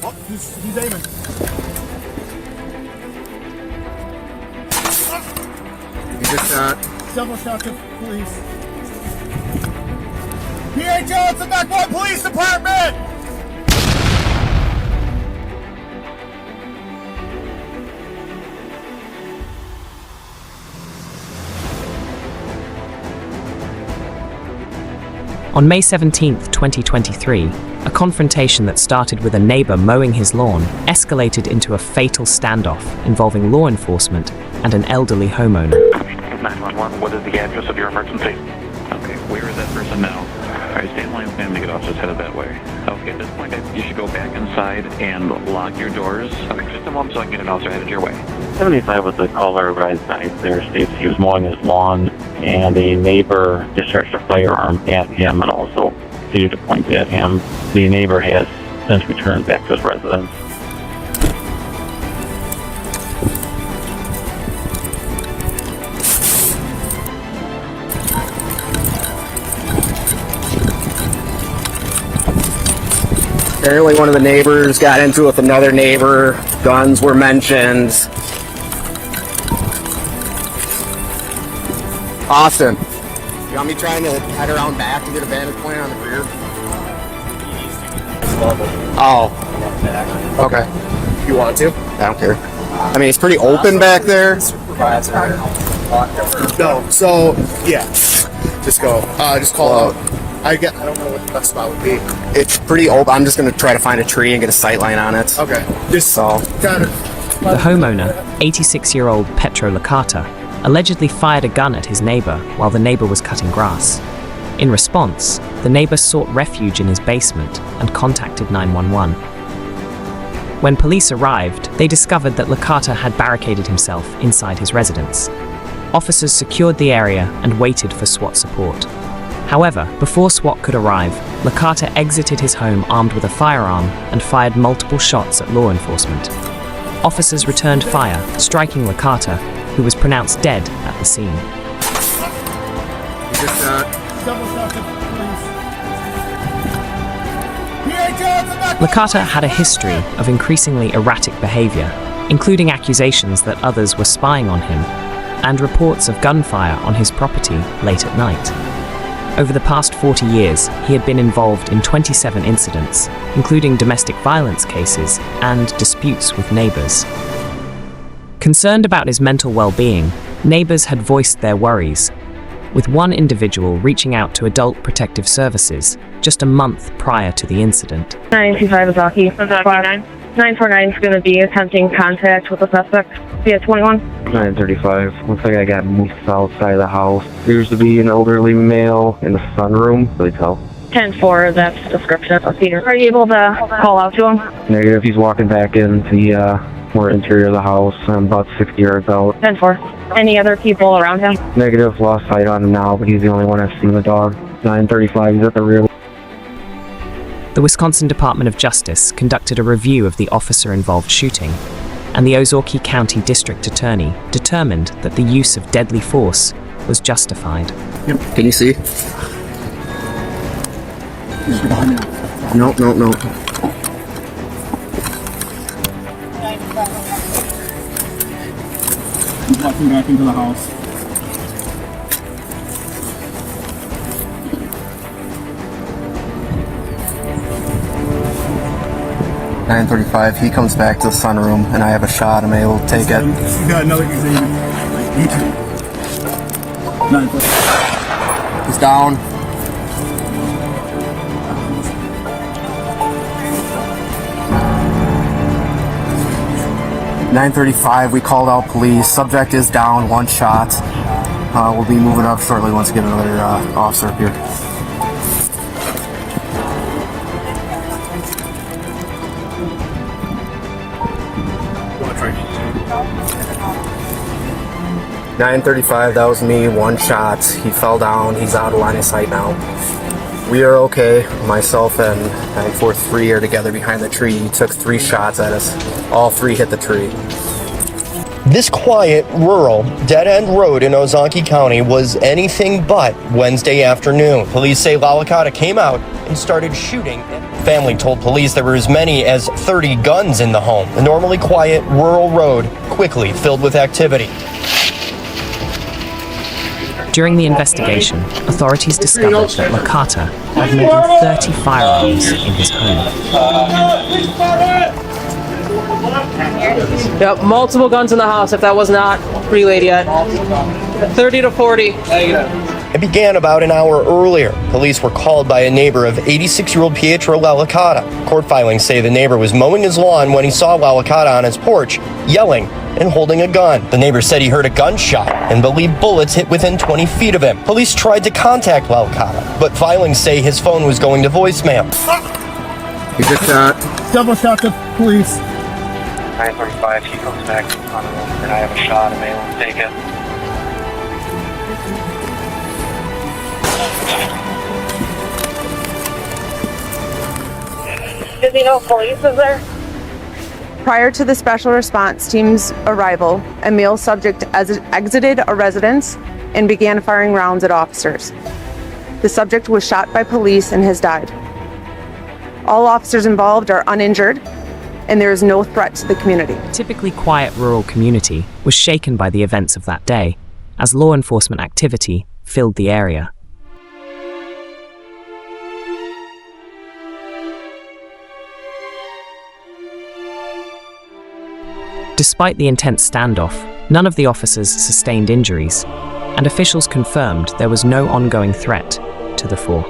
Oh, he's aiming. He just shot. Several shots of police. Pietro, it's the Backwood Police Department! On May 17, 2023, a confrontation that started with a neighbor mowing his lawn escalated into a fatal standoff involving law enforcement and an elderly homeowner. 911, what is the address of your emergency? Okay, where is that person now? All right, stay in line with me. I'm going to get officers headed that way. Okay, at this point, you should go back inside and lock your doors. Okay, just a moment so I can get an officer headed your way. 75 was the caller arrived there states he was mowing his lawn and a neighbor discharged a firearm at him and also continued to point at him. The neighbor has since returned back to his residence. Apparently one of the neighbors got into it with another neighbor. Guns were mentioned. Austin, you want me trying to head around back to get a vantage point on the rear? Oh. Okay. You want to? I don't care. I mean, it's pretty open back there. No, so, yeah. Just go. Just call out. I don't know what the best spot would be. It's pretty open. I'm just going to try to find a tree and get a sight line on it. Okay. Just So, kind of. The homeowner, 86-year-old Pietro Lakata, allegedly fired a gun at his neighbor while the neighbor was cutting grass. In response, the neighbor sought refuge in his basement and contacted 911. When police arrived, they discovered that Lakata had barricaded himself inside his residence. Officers secured the area and waited for SWAT support. However, before SWAT could arrive, Lakata exited his home armed with a firearm and fired multiple shots at law enforcement. Officers returned fire, striking Lakata, who was pronounced dead at the scene. he just shot. Several shots of police. Pietro, it's the Backwood Lakata had a history of increasingly erratic behavior, including accusations that others were spying on him, and reports of gunfire on his property late at night. Over the past 40 years, he had been involved in 27 incidents, including domestic violence cases and disputes with neighbors. Concerned about his mental well-being, neighbors had voiced their worries, with one individual reaching out to Adult Protective Services just a month prior to the incident. 925 is Rocky. 949 is going to be attempting contact with the suspect via 21. 935. Looks like I got moved south side of the house. Appears to be an elderly male in the sunroom. Really tell. 10-4, that's the description of Peter. Are you able to call out to him? Negative. He's walking back into the more interior of the house. I'm about 60 yards out. 10-4. Any other people around him? Negative. Lost sight on him now, but he's the only one I've seen the dog. 935. He's at the rear. The Wisconsin Department of Justice conducted a review of the officer-involved shooting, and the Ozaukee County District Attorney determined that the use of deadly force was justified. Can you see? No. He's walking back into the house. .935. He comes back to the sunroom, and I have a shot. I'm able to take it. You got another example. You too. 945. He's down. .935. We called out police. Subject is down. One shot. We'll be moving up shortly once we get another officer up here. Want to try? 935, that was me, one shot. He fell down, he's out of line of sight now. We are okay. Myself and 943 are together behind the tree. He took 3 shots at us. All 3 hit the tree. This quiet, rural, dead-end road in Ozaukee County was anything but Wednesday afternoon. Police say La Likata came out and started shooting. Family told police there were as many as 30 guns in the home. The normally quiet rural road quickly filled with activity. During the investigation, authorities discovered that Lakata had more than 30 firearms in his home. Yep, multiple guns in the house if that was not relayed yet. 30 to 40. It began about an hour earlier. Police were called by a neighbor of 86-year-old Pietro La Likata. Court filings say the neighbor was mowing his lawn when he saw La Likata on his porch, yelling and holding a gun. The neighbor said he heard a gunshot and believed bullets hit within 20 feet of him. Police tried to contact La Likata, but filings say his phone was going to voicemail. He just shot. Double shot to police. 9:35, he comes back on the road, and I have a shot, and they won't take it. Does he know police is there? Prior to the special response team's arrival, a male subject exited a residence and began firing rounds at officers. The subject was shot by police and has died. All officers involved are uninjured, and there is no threat to the community. A typically quiet rural community was shaken by the events of that day, as law enforcement activity filled the area. Despite the intense standoff, none of the officers sustained injuries, and officials confirmed there was no ongoing threat to the four.